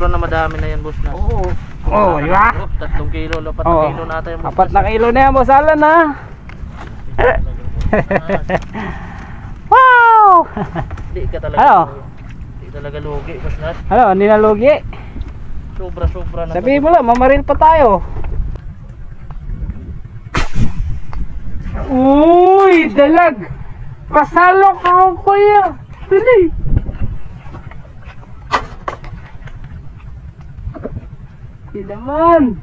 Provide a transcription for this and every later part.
sobra na madami na yan, boss na. Oo. Oh, di ba? 3 kilo, 4 kilo na ata yung boss. 4 na kilo na yan, boss Alan, ha? Wow! Hindi ka talaga. Ano? Hindi talaga lugi, boss na. Ano, hindi na lugi? Sobra na. Sabihin mo lang, mamaril pa tayo. Uy, dalag! Pasalok ako, kuya! Dali! Hindi naman!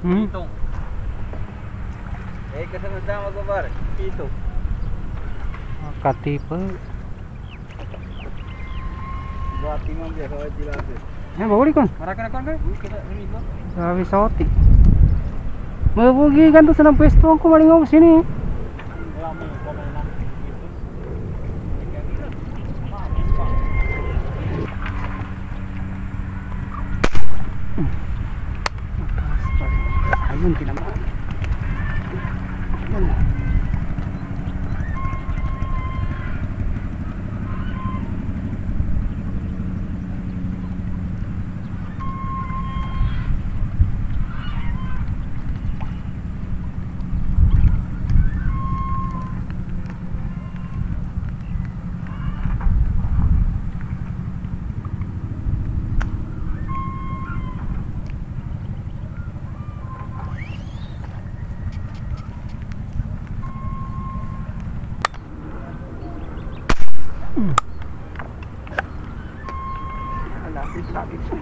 Pitong. Kasunod na magabar. Pitong. Katipa. Bati man biya sa tilapia. Bahuli kon. Maraka na kon kay? Kita rinito. Sabi sa oti. Mabugi ganto sa nang pwesto ang kumalingaw sini. Wala mo ko na lang. Ayun, tinamaan. Lapit siya.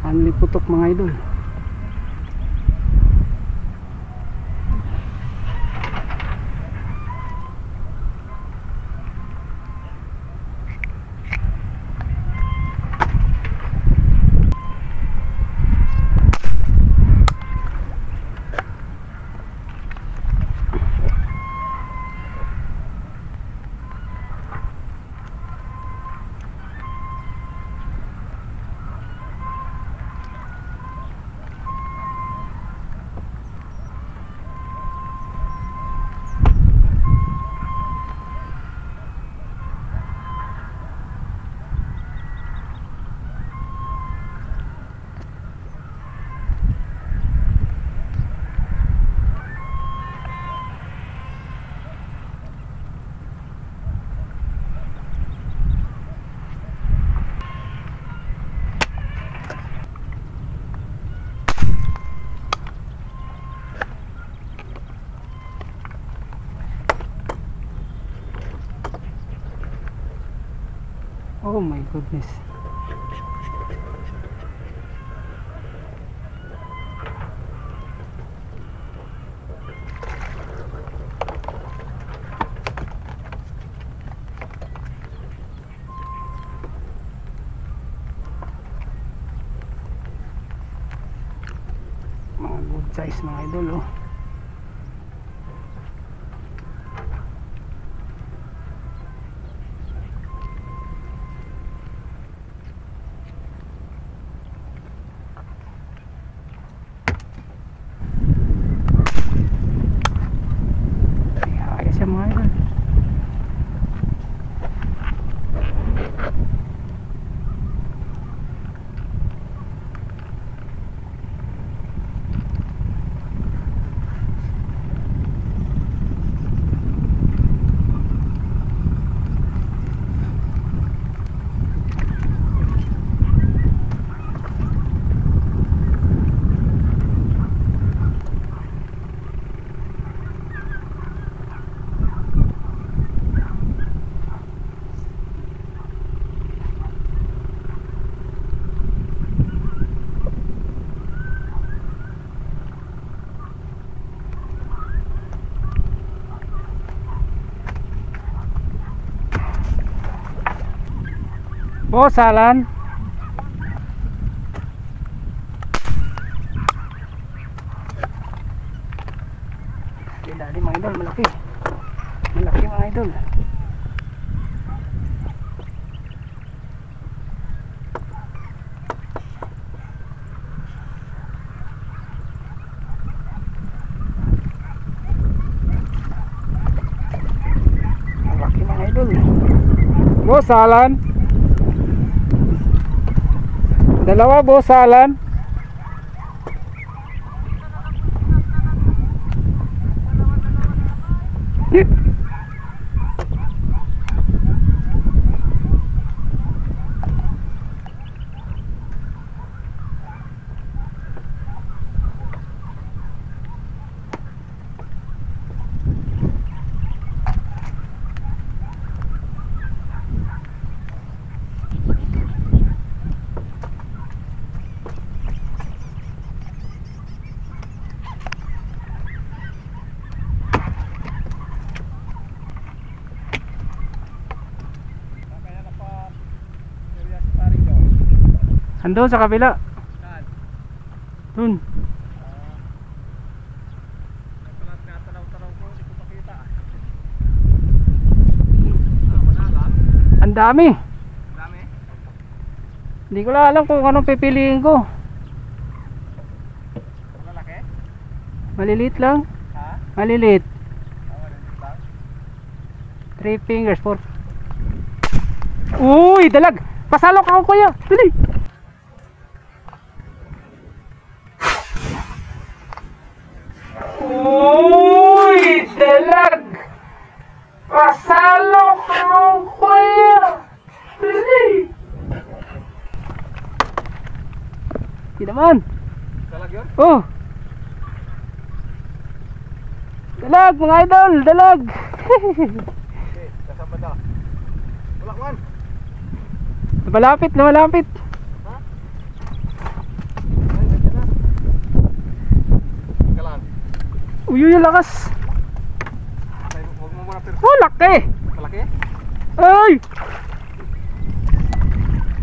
Anli putok mga idol. Oh my goodness. size mga idol oh. Ayos yan mga idol. Boss Alan. Dali mga idol, malaki. Malaki mga idol. Malaki mga idol. Boss Alan. Dalawa Boss Alan. Andun sa kabila. Dun. Ang dami. Hindi ko lang alam kung anong pipiliin ko. Malalaki? Maliliit lang. Ha? Maliliit. Maliliit lang. 3 fingers, 4. Uy, dalag. Pasalok ako kuya. Dali. Uy, dalag. Pasalok ako kuya. Dali. Hindi naman. Dalag yun? Oh. Dalag mga idol, dalag. Okay, kasama na. Wala man. Lumalapit, lumalapit. Ha? Ay, nandiyan na. Kalaan. Uy, yung lakas. Huwag mo muna pero. Oh, laki. Malaki? Ay.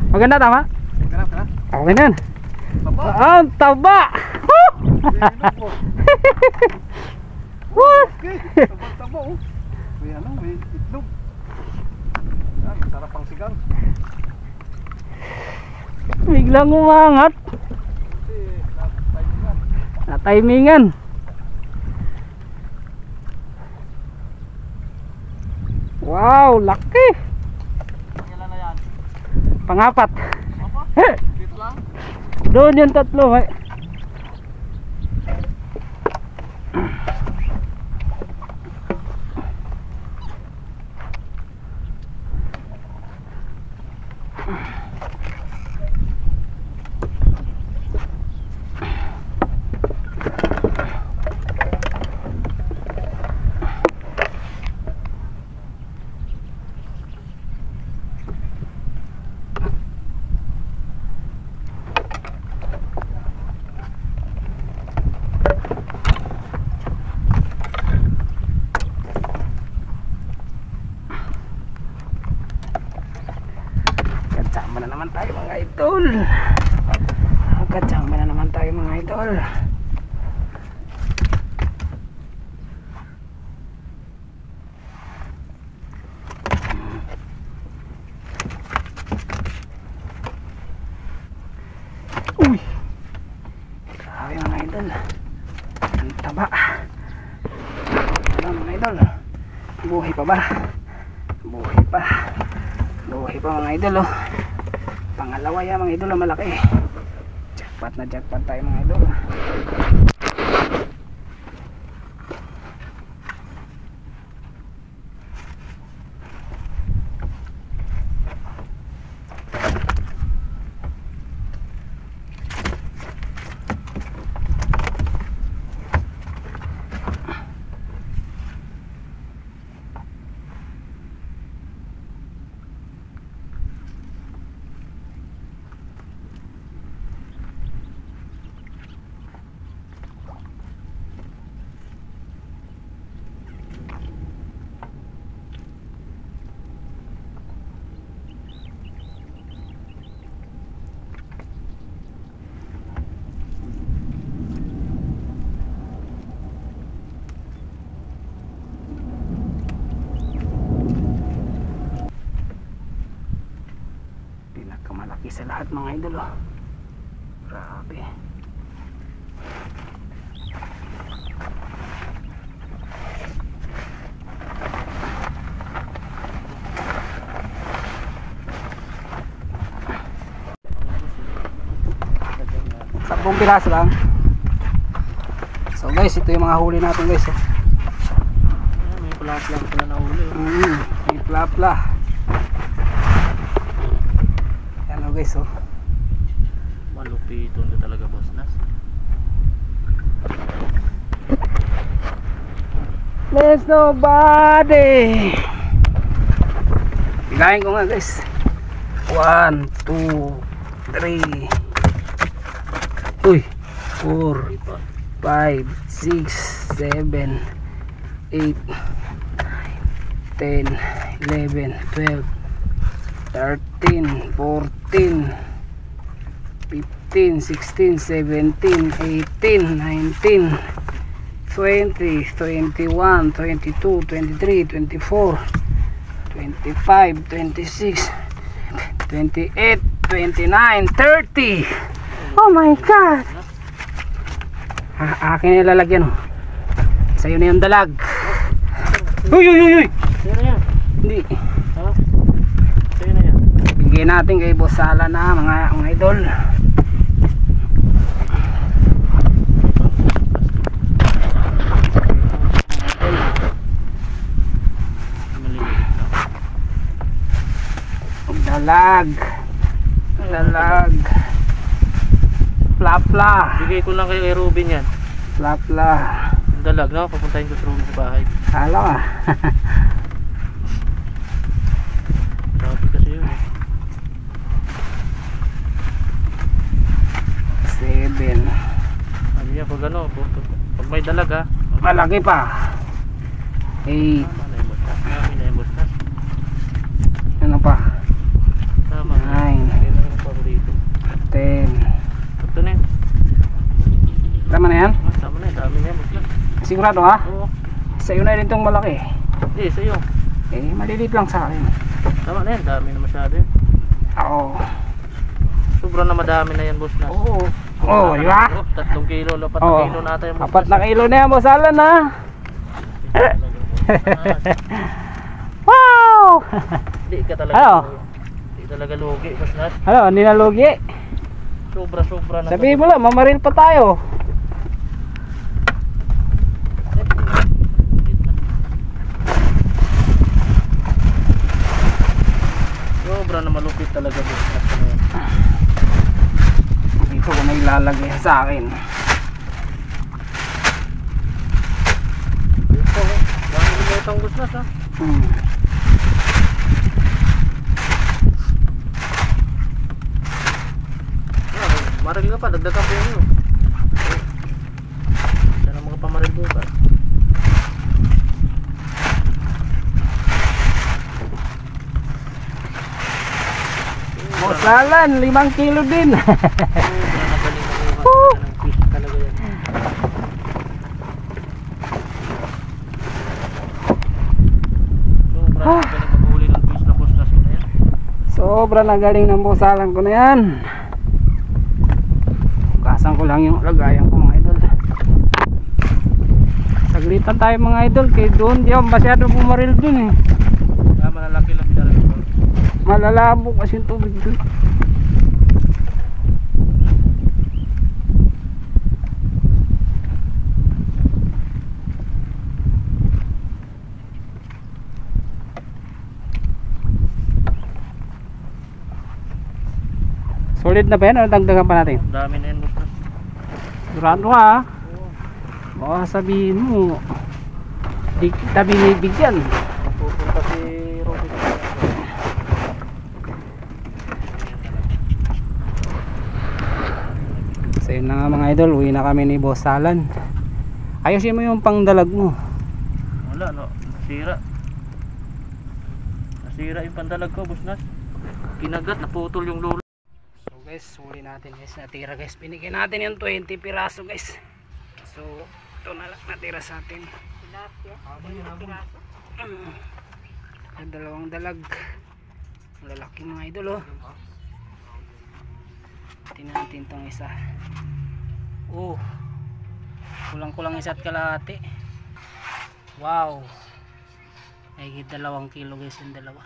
Maganda, tama? Ganap ka na? Okay na yan. Taba. Ah, taba. Woo! Woo! Okay, taba oh. May ano, may itlog. Yan, sarap ang sigang. Biglang umangat. Kasi, natimingan. Natimingan. Wow, laki. Kailan na yan? Pangapat. Apa? Dito lang? Doon yung tatlo. Eh. Kasama na naman tayo mga idol. Kasama na naman tayo mga idol. idol. Buhay pa ba? Buhay pa. Buhay pa mga idol oh. Pangalawa yan mga idol, malaki. Jackpot na jackpot tayo mga idol. Malaki sa lahat mga idol oh. Grabe. Sampung piraso lang. So guys, ito yung mga huli natin guys oh. May plapla pala na huli. May plapla. Guys oh. Malupito na talaga boss Nas. There's nobody. Bigayin ko nga guys. 1, 2, 3 uy 4, 5, 6, 7, 8, 9, 10, 11, 12, 13, 14, 15, 16, 17, 18, 19, 20, 21, 22, 23, 24, 25, 26, 28, 29, 30. Oh my God! Akin na ilalagyan oh. Sa'yo na yung dalag. Uy, uy, uy, uy! Sino yan? Hindi. Ha? Sino yan? Bigyan natin kay Boss Sala na mga idol. Dalag. Dalag. Plapla. Bigay ko lang kay Ruben yan. Plapla. Yung dalag no? Papuntahin ko sa Ruben sa bahay. Hala ka. Sabi kasi yun eh. 7. Ano yan pag ano? Pag may dalag ha? Malaki pa. 8. Tama na yung boss Nas. Tama na yung boss Nas. Ano pa? Tama. 9. Kailan yung paborito? 10. Ito na yun. Tama na yan? Tama na yun. Dami na yan boss Nas. Sigurado ha? Oo. Sa'yo na rin itong malaki. Eh sa'yo. Eh maliliit lang sa akin. Tama na yan. Dami na masyado yun. Oo. Sobrang na madami na yan boss Nas. Oo. Oo, di ba? 3 kilo, 4 Oo. kilo na ata yung boss 4 na kilo na yan, Boss Alan ha. Wow! Hindi ka talaga. Ano? Hindi talaga lugi boss Nas. Ano, hindi na lugi. Sobra na. Sabihin mo lang, mamaril pa tayo. Sobra na malupit talaga boss Nas. Dito ko na ilalagay sa akin. Ito, dami lumutang boss Nas ha. Maril ka pa, dagdagan pa yun. Yan ang mga pamaril bukas. Boss Alan, 5 kilo din. Nagaling na bukas ng fish talaga yan. Sobra nagaling maghuli ng fish na boss Nas ko na yan. Sobra na galing ng Boss Alan ko na yan. Hugasan ko lang yung lagayan ko mga idol. Saglit Palitan tayo mga idol, kay doon di ako masyado pumaril dun eh. Malalaki lang binaril ko. Malalabo kasi yung tubig dun. Solid na ba yan o dagdagan pa natin? Dami na yun, boss. Durado ka ha. Baka sabihin mo di kita binibigyan. Pupunta si Robin. So yun na nga mga idol, uwi na kami ni Boss Alan. Ayusin mo yung pangdalag mo. Wala, no? Nasira. Nasira yung pandalag ko, boss Nas. Kinagat, naputol yung lulo. So guys, huli natin guys, natira guys. Binigyan natin yung 20 piraso guys. So ito na lang natira sa atin. Dalawang dalag. Lalaki mga idol oh. Tingnan natin tong isa. Oh, kulang-kulang isa't kalahati. Wow, ay 2 kilo guys yung dalawa.